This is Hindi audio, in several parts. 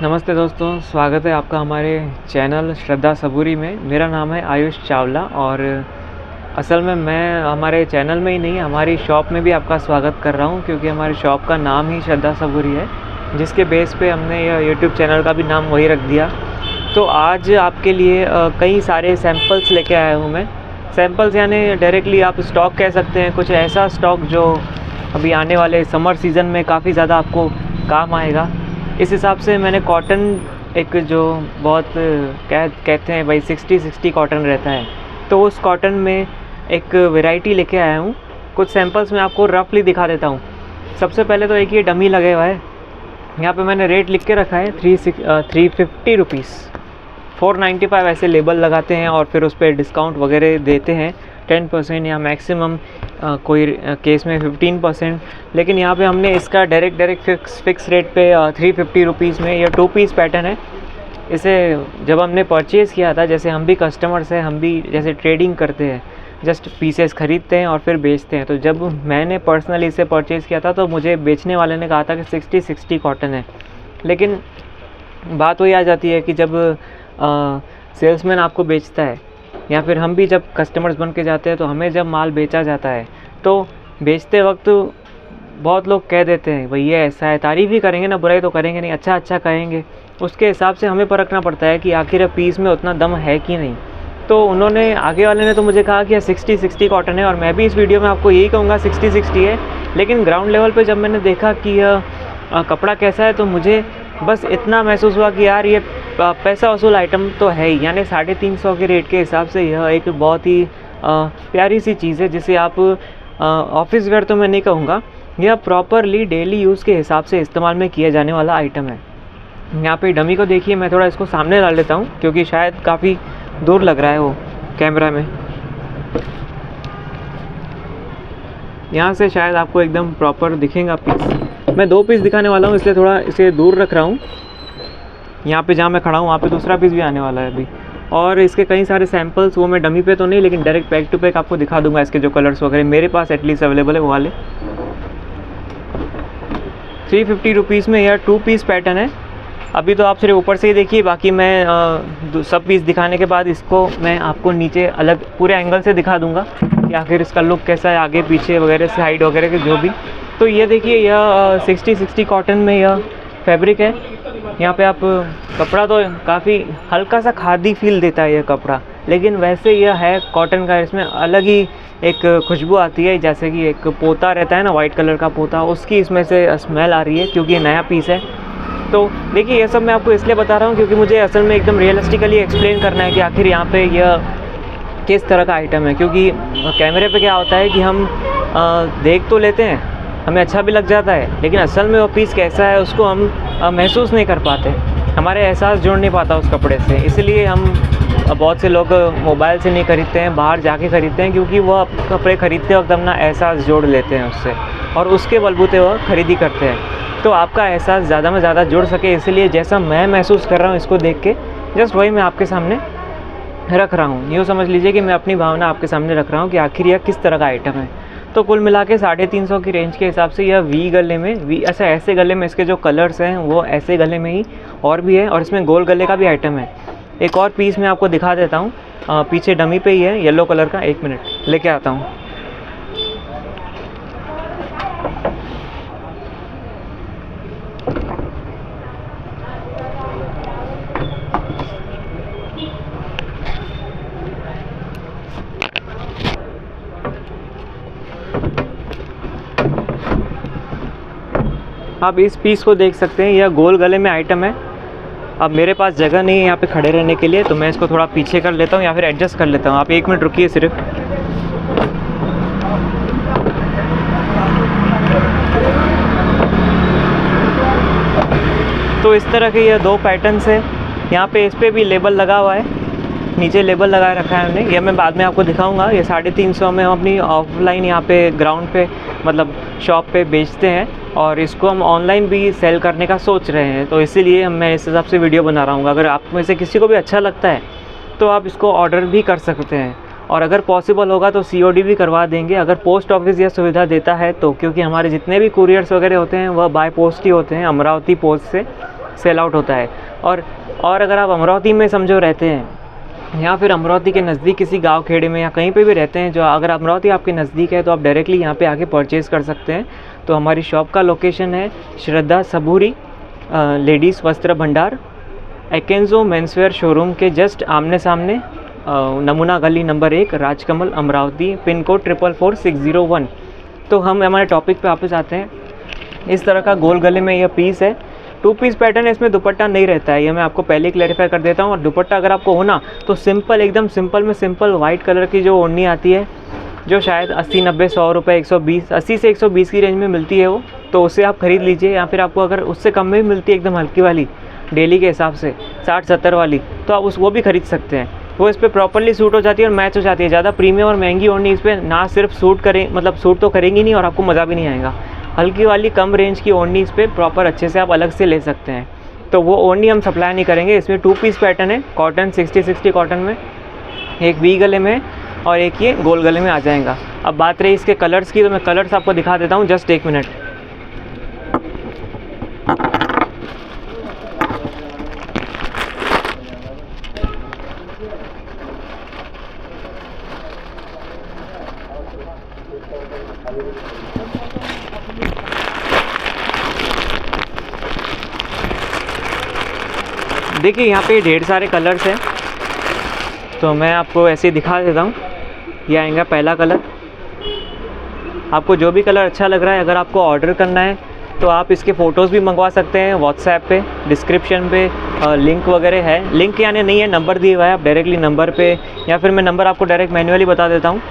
नमस्ते दोस्तों, स्वागत है आपका हमारे चैनल श्रद्धा सबूरी में। मेरा नाम है आयुष चावला और असल में मैं हमारे चैनल में ही नहीं, हमारी शॉप में भी आपका स्वागत कर रहा हूं, क्योंकि हमारी शॉप का नाम ही श्रद्धा सबूरी है, जिसके बेस पे हमने यह यूट्यूब चैनल का भी नाम वही रख दिया। तो आज आपके लिए कई सारे सैम्पल्स लेके आया हूँ मैं। सैम्पल्स यानी डायरेक्टली आप स्टॉक कह सकते हैं, कुछ ऐसा स्टॉक जो अभी आने वाले समर सीज़न में काफ़ी ज़्यादा आपको काम आएगा। इस हिसाब से मैंने कॉटन एक जो बहुत कहते हैं भाई 60-60 कॉटन रहता है, तो उस कॉटन में एक वैरायटी लेके आया हूँ। कुछ सैम्पल्स मैं आपको रफली दिखा देता हूँ। सबसे पहले तो एक ये डमी लगे हुआ है, यहाँ पे मैंने रेट लिख के रखा है 350 रुपीज़। 495 ऐसे लेबल लगाते हैं और फिर उस पर डिस्काउंट वगैरह देते हैं 10% या मैक्सिमम कोई केस में 15%। लेकिन यहाँ पे हमने इसका डायरेक्ट फिक्स रेट पे 350 रुपीज़ में, यह 2 पीस पैटर्न है। इसे जब हमने परचेज़ किया था, जैसे हम भी कस्टमर्स हैं, हम भी जैसे ट्रेडिंग करते हैं, जस्ट पीसेस ख़रीदते हैं और फिर बेचते हैं। तो जब मैंने पर्सनली इसे परचेज़ किया था तो मुझे बेचने वाले ने कहा था कि 60-60 कॉटन है। लेकिन बात वही आ जाती है कि जब सेल्समैन आपको बेचता है या फिर हम भी जब कस्टमर्स बन के जाते हैं, तो हमें जब माल बेचा जाता है तो बेचते वक्त बहुत लोग कह देते हैं भाई ये ऐसा है, तारीफ़ ही करेंगे ना, बुराई तो करेंगे नहीं, अच्छा कहेंगे। उसके हिसाब से हमें परखना पड़ता है कि आखिर पीस में उतना दम है कि नहीं। तो उन्होंने आगे वाले ने तो मुझे कहा कि 60-60 कॉटन है, और मैं भी इस वीडियो में आपको यही कहूँगा 60-60 है। लेकिन ग्राउंड लेवल पे जब मैंने देखा कि यह कपड़ा कैसा है, तो मुझे बस इतना महसूस हुआ कि यार ये पैसा वसूल आइटम तो है ही। यानी 350 के रेट के हिसाब से यह एक बहुत ही प्यारी सी चीज़ है, जिसे आप ऑफिस वेयर तो मैं नहीं कहूँगा, यह प्रॉपरली डेली यूज़ के हिसाब से इस्तेमाल में किया जाने वाला आइटम है। यहाँ पे डमी को देखिए, मैं थोड़ा इसको सामने ला लेता हूँ क्योंकि शायद काफ़ी दूर लग रहा है वो कैमरा में। यहाँ से शायद आपको एकदम प्रॉपर दिखेगा पीस। मैं 2 पीस दिखाने वाला हूँ, इसलिए थोड़ा इसे दूर रख रहा हूँ। यहाँ पे जहाँ मैं खड़ा हूँ वहाँ पे दूसरा पीस भी आने वाला है अभी, और इसके कई सारे सैम्पल्स वो मैं डमी पे तो नहीं, लेकिन डायरेक्ट पैक टू पैक आपको दिखा दूंगा। इसके जो कलर्स वगैरह मेरे पास एटलीस्ट अवेलेबल है वो वाले। 350 रुपीज़ में यह 2 पीस पैटर्न है। अभी तो आप सिर्फ ऊपर से ही देखिए, बाकी मैं सब पीस दिखाने के बाद इसको मैं आपको नीचे अलग पूरे एंगल से दिखा दूंगा कि आखिर इसका लुक कैसा है, आगे पीछे वगैरह से, हाइट वगैरह के जो भी। तो ये देखिए, यह 60-60 कॉटन में यह फैब्रिक है। यहाँ पे आप कपड़ा तो काफ़ी हल्का सा खादी फील देता है यह कपड़ा, लेकिन वैसे यह है कॉटन का। इसमें अलग ही एक खुशबू आती है, जैसे कि एक पोता रहता है ना, वाइट कलर का पोता, उसकी इसमें से स्मेल आ रही है क्योंकि ये नया पीस है। तो देखिए, ये सब मैं आपको इसलिए बता रहा हूँ क्योंकि मुझे असल में एकदम रियलिस्टिकली एक्सप्लेन करना है कि आखिर यहाँ पे यह किस तरह का आइटम है। क्योंकि कैमरे पे क्या होता है कि हम देख तो लेते हैं, हमें अच्छा भी लग जाता है, लेकिन असल में वो पीस कैसा है उसको हम महसूस नहीं कर पाते, हमारे एहसास जुड़ नहीं पाता उस कपड़े से। इसलिए हम बहुत से लोग मोबाइल से नहीं खरीदते हैं, बाहर जाके खरीदते हैं, क्योंकि वह कपड़े ख़रीदते वक्त अपना एहसास जोड़ लेते हैं उससे, और उसके बलबूते वह खरीदी करते हैं। तो आपका एहसास ज़्यादा में ज़्यादा जुड़ सके, इसलिए जैसा मैं महसूस कर रहा हूँ इसको देख के, जस्ट वही मैं आपके सामने रख रहा हूँ। यूँ समझ लीजिए कि मैं अपनी भावना आपके सामने रख रहा हूँ कि आखिर यह किस तरह का आइटम है। तो कुल मिला के 350 की रेंज के हिसाब से यह वी गले में, ऐसे गले में इसके जो कलर्स हैं वो ऐसे गले में ही और भी है, और इसमें गोल गले का भी आइटम है। एक और पीस मैं आपको दिखा देता हूँ, पीछे डमी पे ही है, येलो कलर का। 1 मिनट लेके आता हूँ। आप इस पीस को देख सकते हैं, यह गोल गले में आइटम है। अब मेरे पास जगह नहीं है यहाँ पे खड़े रहने के लिए, तो मैं इसको थोड़ा पीछे कर लेता हूँ या फिर एडजस्ट कर लेता हूँ। आप 1 मिनट रुकिए सिर्फ। तो इस तरह के ये 2 पैटर्न्स है। यहाँ पे इस पर भी लेबल लगा हुआ है, नीचे लेबल लगाए रखा है हमने, यह मैं बाद में आपको दिखाऊंगा। ये 350 में हम अपनी ऑफलाइन यहाँ पे ग्राउंड पे, मतलब शॉप पे बेचते हैं, और इसको हम ऑनलाइन भी सेल करने का सोच रहे हैं। तो इसीलिए मैं इस हिसाब से वीडियो बना रहा हूँ। अगर आप में से किसी को भी अच्छा लगता है तो आप इसको ऑर्डर भी कर सकते हैं, और अगर पॉसिबल होगा तो COD भी करवा देंगे, अगर पोस्ट ऑफिस यह सुविधा देता है तो। क्योंकि हमारे जितने भी कुरियर्स वगैरह होते हैं वह बाय पोस्ट ही होते हैं, अमरावती पोस्ट से। सेल आउट होता है। और अगर आप अमरावती में समझो रहते हैं या फिर अमरावती के नज़दीक किसी गांव खेड़े में या कहीं पे भी रहते हैं, जो अगर अमरावती आपके नज़दीक है तो आप डायरेक्टली यहाँ पे आके परचेज़ कर सकते हैं। तो हमारी शॉप का लोकेशन है श्रद्धा सबूरी लेडीज़ वस्त्र भंडार, एकेंजो मेंसवेयर शोरूम के जस्ट आमने सामने, नमूना गली number 1, Rajkamal Amravati, pin code 444601। तो हम हमारे टॉपिक पे वापस आते हैं। इस तरह का गोल गले में यह पीस है, 2 पीस पैटर्न है, इसमें दुपट्टा नहीं रहता है, ये मैं आपको पहले क्लैरिफाई कर देता हूँ। और दुपट्टा अगर आपको हो ना तो सिंपल, एकदम सिंपल में सिंपल वाइट कलर की जो ओढ़नी आती है, जो शायद 80, 90, 100 रुपये, 120, 80 से 120 की रेंज में मिलती है वो, तो उससे आप ख़रीद लीजिए। या फिर आपको अगर उससे कम में भी मिलती है एकदम हल्की वाली डेली के हिसाब से 60-70 वाली, तो आप वो भी ख़रीद सकते हैं। वो इस पर प्रॉपरली सूट हो जाती है और मैच हो जाती है। ज़्यादा प्रीमियम और महंगी ओढ़नी इस पर ना सिर्फ सूट करें, मतलब सूट तो करेंगी नहीं और आपको मज़ा भी नहीं आएगा। हल्की वाली कम रेंज की ओढ़नी इस पर प्रॉपर अच्छे से आप अलग से ले सकते हैं। तो वो ओढ़नी हम सप्लाई नहीं करेंगे। इसमें 2 पीस पैटर्न है, कॉटन 60-60 कॉटन में, एक वी गले में और एक ये गोल गले में आ जाएगा। अब बात रही इसके कलर्स की, तो मैं कलर्स आपको दिखा देता हूँ, जस्ट 1 मिनट। देखिए यहाँ पे ढेर सारे कलर्स हैं, तो मैं आपको ऐसे ही दिखा देता हूँ। ये आएगा पहला कलर। आपको जो भी कलर अच्छा लग रहा है, अगर आपको ऑर्डर करना है तो आप इसके फ़ोटोज़ भी मंगवा सकते हैं व्हाट्सएप पे, डिस्क्रिप्शन पे लिंक वगैरह है। लिंक यानी नहीं है, नंबर दिया हुआ है, आप डायरेक्टली नंबर पे, या फिर मैं नंबर आपको डायरेक्ट मैन्युअली बता देता हूँ,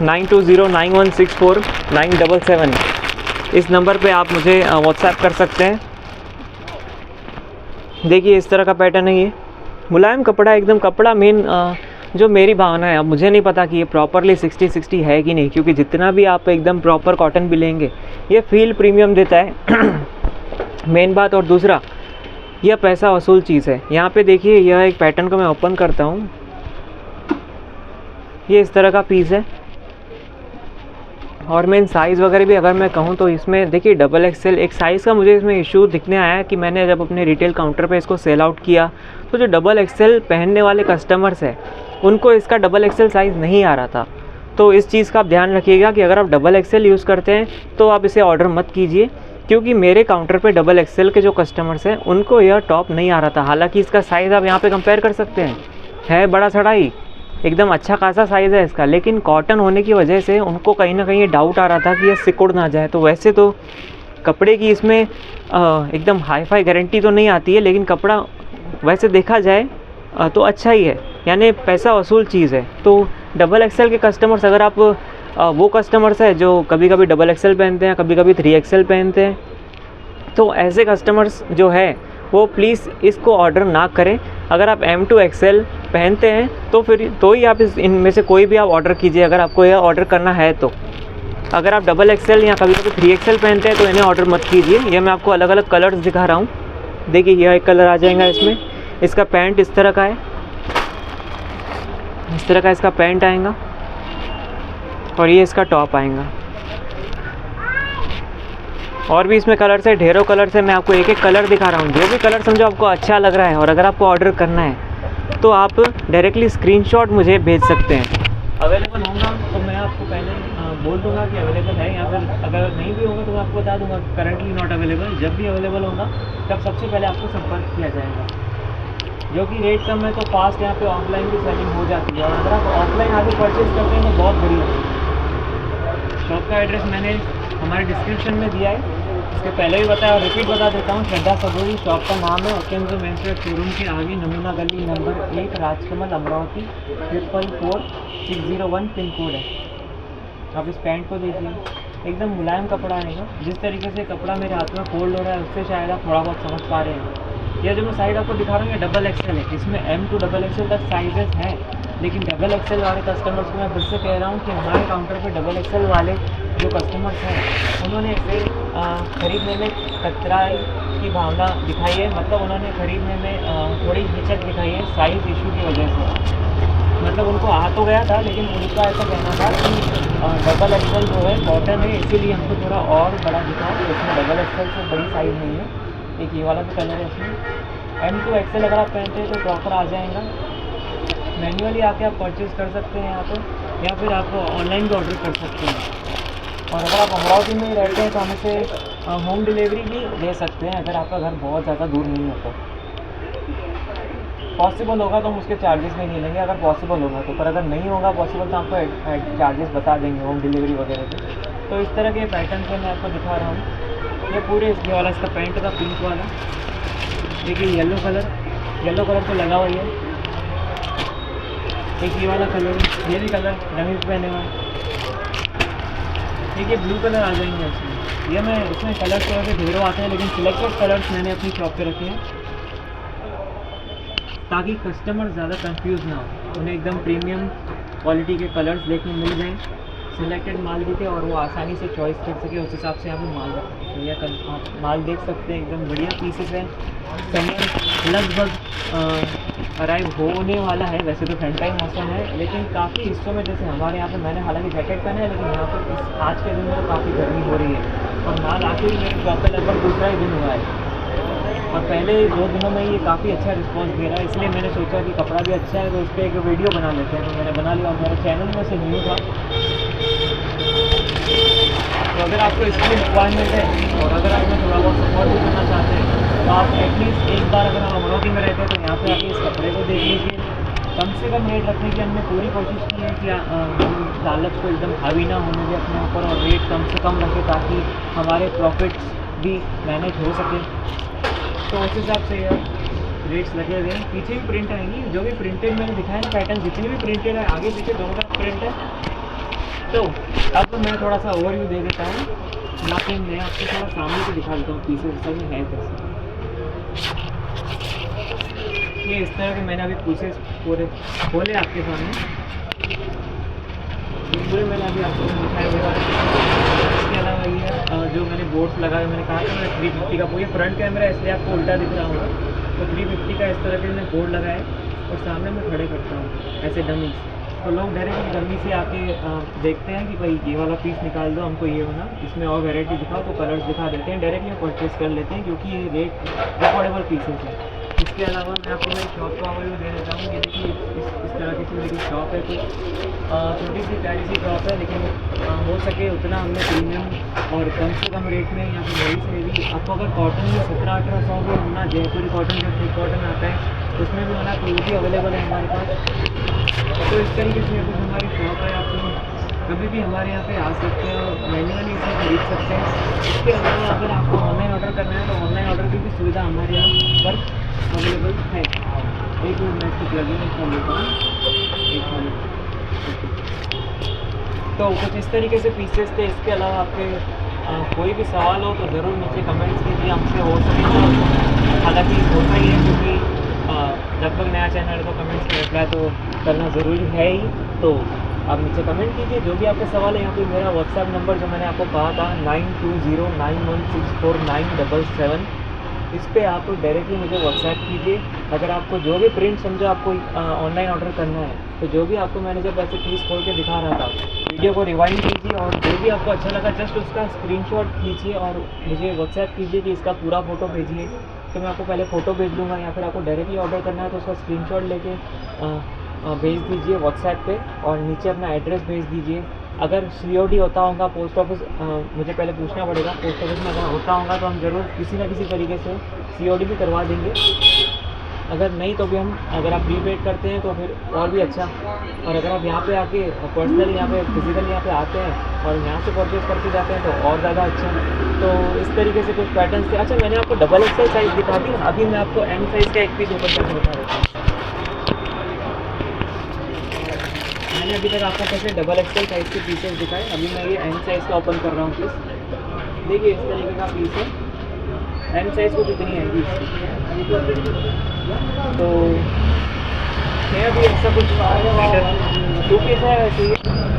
9209164977। इस नंबर पे आप मुझे व्हाट्सएप कर सकते हैं। देखिए इस तरह का पैटर्न है, ये मुलायम कपड़ा, एकदम कपड़ा मेन जो मेरी भावना है। अब मुझे नहीं पता कि ये प्रॉपरली 60-60 है कि नहीं, क्योंकि जितना भी आप एकदम प्रॉपर कॉटन भी लेंगे, ये फील प्रीमियम देता है मेन बात। और दूसरा, यह पैसा वसूल चीज़ है। यहाँ पे देखिए, यह एक पैटर्न को मैं ओपन करता हूँ, ये इस तरह का पीस है। और मेन साइज़ वगैरह भी अगर मैं कहूँ तो इसमें देखिए XXL एक साइज़ का मुझे इसमें इशू दिखने आया कि मैंने जब अपने रिटेल काउंटर पे इसको सेल आउट किया तो जो XXL पहनने वाले कस्टमर्स हैं उनको इसका XXL साइज़ नहीं आ रहा था। तो इस चीज़ का आप ध्यान रखिएगा कि अगर आप XXL यूज़ करते हैं तो आप इसे ऑर्डर मत कीजिए, क्योंकि मेरे काउंटर पे XXL के जो कस्टमर्स हैं उनको यह टॉप नहीं आ रहा था। हालाँकि इसका साइज़ आप यहाँ पर कंपेयर कर सकते हैं, है बड़ा सड़ा ही, एकदम अच्छा खासा साइज़ है इसका, लेकिन कॉटन होने की वजह से उनको कहीं ना कहीं ये डाउट आ रहा था कि ये सिकुड़ ना जाए। तो वैसे तो कपड़े की इसमें एकदम हाई फाई गारंटी तो नहीं आती है, लेकिन कपड़ा वैसे देखा जाए तो अच्छा ही है, यानी पैसा वसूल चीज़ है। तो XXL के कस्टमर्स, अगर आप वो कस्टमर्स है जो कभी कभी XXL पहनते हैं, कभी कभी 3XL पहनते हैं, तो ऐसे कस्टमर्स जो है वो प्लीज़ इसको ऑर्डर ना करें। अगर आप M2XL पहनते हैं तो फिर तो ही आप इनमें से कोई भी आप ऑर्डर कीजिए, अगर आपको यह ऑर्डर करना है तो। अगर आप XXL या कभी कभी 3XL पहनते हैं तो इन्हें ऑर्डर मत कीजिए। ये मैं आपको अलग अलग कलर्स दिखा रहा हूँ। देखिए यह एक कलर आ जाएगा इसमें, इसका पैंट इस तरह का है, इस तरह का इसका पैंट आएगा और ये इसका टॉप आएगा। और भी इसमें कलर्स है, ढेरों कलर्स है, मैं आपको एक एक कलर दिखा रहा हूँ। जो भी कलर समझो आपको अच्छा लग रहा है और अगर आपको ऑर्डर करना है तो आप डायरेक्टली स्क्रीनशॉट मुझे भेज सकते हैं। अवेलेबल होगा तो मैं आपको पहले बोल दूंगा कि अवेलेबल है, या फिर अगर नहीं भी होगा तो मैं आपको बता दूंगा करंटली नॉट अवेलेबल। जब भी अवेलेबल होगा तब सबसे पहले आपको संपर्क किया जाएगा। जो कि रेट कम है तो फास्ट यहाँ पे ऑफलाइन भी सेलिंग हो जाती है, और अगर आप ऑफलाइन आगे परचेज़ करते हैं तो बहुत बढ़िया। शॉप का एड्रेस मैंने हमारे डिस्क्रिप्शन में दिया है, इसके पहले भी बताया और रिपीट बता देता हूँ। श्रद्धा सबूरी शॉप का नाम है, एकेंजो मेंसवेयर शोरूम के आगे, नमूना गली number 1, Rajkamal Amravati, 444601 pin code है। आप इस पैंट को देखिए, एकदम मुलायम कपड़ा आएगा। जिस तरीके से कपड़ा मेरे हाथ में फोल्ड हो रहा है उससे शायद आप थोड़ा बहुत समझ पा रहे हैं। यह जो मैं साइज़ आपको दिखा रहा हूँ ये XXL है, इसमें M2XXL तक साइजेस हैं, लेकिन XXL वाले कस्टमर्स को मैं फिर से कह रहा हूँ कि हमारे काउंटर पे XXL वाले जो कस्टमर्स हैं उन्होंने इसे ख़रीदने में कतराई की भावना दिखाई है, मतलब उन्होंने ख़रीदने में थोड़ी हिचक दिखाई है साइज़ इशू की वजह से। मतलब उनको आ तो गया था, लेकिन उनका ऐसा कहना था कि डबल एक्सल जो है कॉटन है, इसीलिए हमको थोड़ा और बड़ा दिखा। तो इसमें डबल एक्सल से बड़ी साइज़ नहीं है। एक ये वाला भी कलर है इसमें। M2 XL अगर आप पहनते हैं तो प्रॉपर आ जाएगा। मैन्युअली आके आप परचेज़ कर सकते हैं यहाँ पर, या फिर आप ऑनलाइन भी ऑर्डर कर सकते हैं। और अगर आप अमरावती में रहते हैं तो हम इसे होम डिलीवरी भी ले सकते हैं, अगर आपका घर बहुत ज़्यादा दूर नहीं हो तो। पॉसिबल होगा तो हम उसके चार्जेस में नहीं लेंगे, अगर पॉसिबल होगा तो। पर अगर नहीं होगा पॉसिबल तो आपको चार्जेस बता देंगे होम डिलीवरी वगैरह के। तो इस तरह के पैटर्न से मैं आपको दिखा रहा हूँ। ये पूरे इसके वाला इसका पैंट था पिंक वाला। देखिए येलो कलर तो लगा हुआ ही है। एक ये वाला कलर है, ये भी कलर रंग पहने हुआ है। देखिए ब्लू कलर आ जाएंगे इसमें। ये मैं इसमें कलर्स थोड़े से ढेरों आते हैं, लेकिन सिलेक्टेड कलर्स मैंने अपनी शॉप पे रखे हैं ताकि कस्टमर ज़्यादा कंफ्यूज ना हो, उन्हें एकदम प्रीमियम क्वालिटी के कलर्स देखने मिल जाएं, सिलेक्टेड माल दिखे और वो आसानी से चॉइस कर सके। उस हिसाब से यहाँ पे माल रखते हैं। या आप माल देख सकते हैं, एकदम बढ़िया पीसेस हैं। समर लगभग अराइव होने वाला है। वैसे तो ठंड का ही मौसम है, लेकिन काफ़ी हिस्सों में जैसे हमारे यहाँ पे, मैंने हालांकि जैकेट पहना है, लेकिन यहाँ पर आज के दिन में तो काफ़ी गर्मी हो रही है। और माल आके भी मेरे शॉप पे लगभग दूसरा ही दिन हुआ है, और पहले 2 दिनों में ये काफ़ी अच्छा रिस्पांस दे रहा है। इसलिए मैंने सोचा कि कपड़ा भी अच्छा है तो उस पर एक वीडियो बना लेते हैं। तो मैंने बना लिया, और मेरे चैनल में से न्यू था। तो अगर आपको इसकी रिक्वायरमेंट है और अगर आप में थोड़ा बहुत सपोर्ट भी करना चाहते हैं तो आप एटलीस्ट एक बार, अगर आप अमरावती में रहते हैं तो यहाँ पे आके इस कपड़े को देख लीजिए। कम से कम रेट रखने की हमने पूरी कोशिश की है कि हम लालच को एकदम हावी ना होने दें अपने ऊपर, और रेट कम से कम रखें ताकि हमारे प्रॉफिट्स भी मैनेज हो सके। तो उस हिसाब से यार रेट्स लगे हुए हैं। पीछे भी प्रिंट आएंगी, जो भी प्रिंटेड मैंने दिखाया ना पैटर्न, जितनी भी प्रिंटेड है आगे पीछे दोनों का प्रिंट है। तो अब मैं थोड़ा सा ओवरव्यू दे देता हूँ, बाकी मैं आपको थोड़ा सामने से दिखा देता हूँ पीसेस सब है कैसे। ये इस तरह के मैंने अभी पीसेस पूरे खोले आपके सामने। ये पूरे मैंने अभी आपको दिखाया हुआ है। इसके अलावा ये जो मैंने बोर्ड्स लगाए, मैंने कहा था मैंने 350 का, पूरी फ्रंट कैमरा इसलिए आपको उल्टा दिख रहा होगा। तो 350 का इस तरह के मैंने बोर्ड लगाए और सामने मैं खड़े करता हूँ ऐसे डमी। तो लोग डायरेक्ट डमी से आके देखते हैं कि भाई ये वाला पीस निकाल दो, हमको ये होना, इसमें और वैरायटी दिखाओ, तो कलर्स दिखा देते हैं, डायरेक्टली परचेज़ कर लेते हैं क्योंकि ये रेट अफोर्डेबल पीसेस है। इसके अलावा मैं आपको मेरी शॉप का ओवरव्यू दे देता हूँ। ये देखिए इस तरह की मेरी शॉप है। कुछ छोटी सी प्यारी सी शॉप है, लेकिन हो सके उतना हमने प्रीमियम और कम से कम रेट में या फिर वही से भी आपको अगर कॉटन में 1700-1800 में होना, जयपुरी कॉटन जो थिक कॉटन आता है उसमें भी होना, तो वो भी अवेलेबल है हमारे पास। तो इस तरीके से कुछ हमारी शॉप है। आप कभी भी हमारे यहाँ पे आ सकते हैं और मैन्युअली इसे खरीद सकते हैं। इसके अलावा अगर आपको ऑनलाइन ऑर्डर करना है तो ऑनलाइन ऑर्डर की भी सुविधा हमारे यहाँ पर अवेलेबल है। एक मिनट मैं इसको प्लग इन कर लेता हूँ, एक मिनट। तो कुछ इस तरीके से पीसेस थे। इसके अलावा आपके कोई भी सवाल हो तो ज़रूर नीचे कमेंट्स कीजिए, हमसे हो सके तो। हालांकि होता ही है क्योंकि लगभग नया चैनल है तो कमेंट्स का रिप्लाई तो करना ज़रूरी है ही। तो आप नीचे कमेंट कीजिए जो भी आपके सवाल है। यहाँ पे मेरा व्हाट्सएप नंबर जो मैंने आपको कहा था 9209164977, इस पर आप डायरेक्टली मुझे व्हाट्सएप कीजिए। अगर आपको जो भी प्रिंट समझो आपको ऑनलाइन ऑर्डर करना है, तो जो भी आपको मैंने जब ऐसे पीस खोल के दिखा रहा था, वीडियो को रिवाइंड कीजिए और जो भी आपको अच्छा लगा जस्ट उसका स्क्रीनशॉट खींचिए और मुझे व्हाट्सएप कीजिए कि इसका पूरा फ़ोटो भेजिए। तो मैं आपको पहले फ़ोटो भेज दूँगा, या फिर आपको डायरेक्टली ऑर्डर करना है तो उसका स्क्रीनशॉट लेके भेज दीजिए व्हाट्सएप पे, और नीचे अपना एड्रेस भेज दीजिए। अगर COD होता होगा पोस्ट ऑफिस, मुझे पहले पूछना पड़ेगा, पोस्ट ऑफिस में अगर होता होगा तो हम ज़रूर किसी न किसी तरीके से COD भी करवा देंगे। अगर नहीं तो भी हम, अगर आप प्रीपेड करते हैं तो फिर और भी अच्छा। और अगर आप यहाँ पे आके पर्सनली यहाँ पे फिजिकली यहाँ पे आते हैं और यहाँ से परचेज करके जाते हैं तो और ज़्यादा अच्छा। तो इस तरीके से कुछ पैटर्न्स थे। अच्छा, मैंने आपको डबल XL साइज़ दिखा दी, अभी मैं आपको M साइज़ का एक पीस ऊपर करके दिखा देता हूँ। मैंने अभी तक आपको कैसे डबल XL साइज़ के पीसेस दिखाए, अभी मैं ये M साइज़ का ओपन कर रहा हूँ पीस। देखिए इस तरीके का पीस है। M साइज़ को कितनी है जी, तो है अभी ऐसा कुछ 2 पीस है वैसे ही,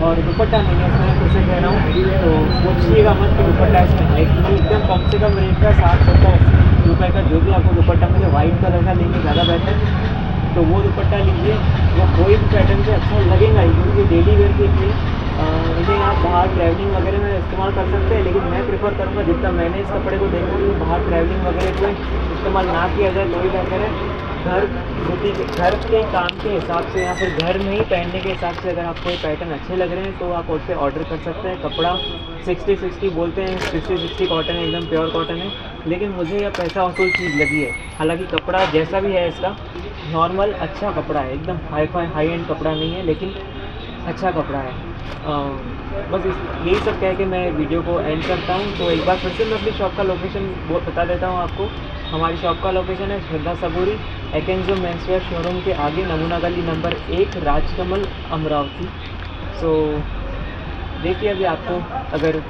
और दुपट्टा नहीं है इसमें, फिर से कह रहा हूँ तो पूछिएगा मत कि दुपट्टा इसमें है कि एकदम कम से कम रेट का 60-70-80 रुपये का जो भी आपको दुपट्टा मिले वाइट कलर का लेंगे ज़्यादा बेहतर। तो वो दुपट्टा लीजिए, वो कोई भी पैटर्न पे अच्छा लगेगा ही, क्योंकि डेली वेयर के लिए इन्हें आप बाहर ट्रैवलिंग वगैरह में इस्तेमाल कर सकते हैं। लेकिन मैं प्रेफर करूँगा, जितना मैंने इस कपड़े को देखा कि बाहर ट्रैवलिंग वगैरह में इस्तेमाल ना किया जाए तो ही बेहतर है। घर के काम के हिसाब से या फिर घर में ही पहनने के हिसाब से अगर आपको ये पैटर्न अच्छे लग रहे हैं तो आप उससे ऑर्डर कर सकते हैं। कपड़ा 60-60 बोलते हैं, 60-60 कॉटन है, एकदम प्योर कॉटन है। लेकिन मुझे यह पैसा वसूल चीज़ लगी है। हालांकि कपड़ा जैसा भी है इसका नॉर्मल अच्छा कपड़ा है, एकदम हाई एंड कपड़ा नहीं है, लेकिन अच्छा कपड़ा है। बस यही सब कह के मैं वीडियो को एंड करता हूँ। तो एक बार फिर से मैं अपनी शॉप का लोकेशन बता देता हूँ आपको। हमारी शॉप का लोकेशन है श्रद्धा सबूरी, एकेंजो मेंसवेयर शोरूम के आगे, नमूना गली नंबर 1, राजकमल, अमरावती। सो देखिए, अभी आपको अगर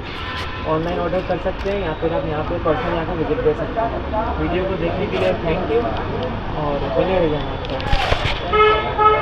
ऑनलाइन ऑर्डर कर सकते हैं या फिर आप यहाँ पे पर्सनल आकर विजिट दे सकते हैं। वीडियो को देखने के लिए थैंक यू और बने रहिए हमारे साथ।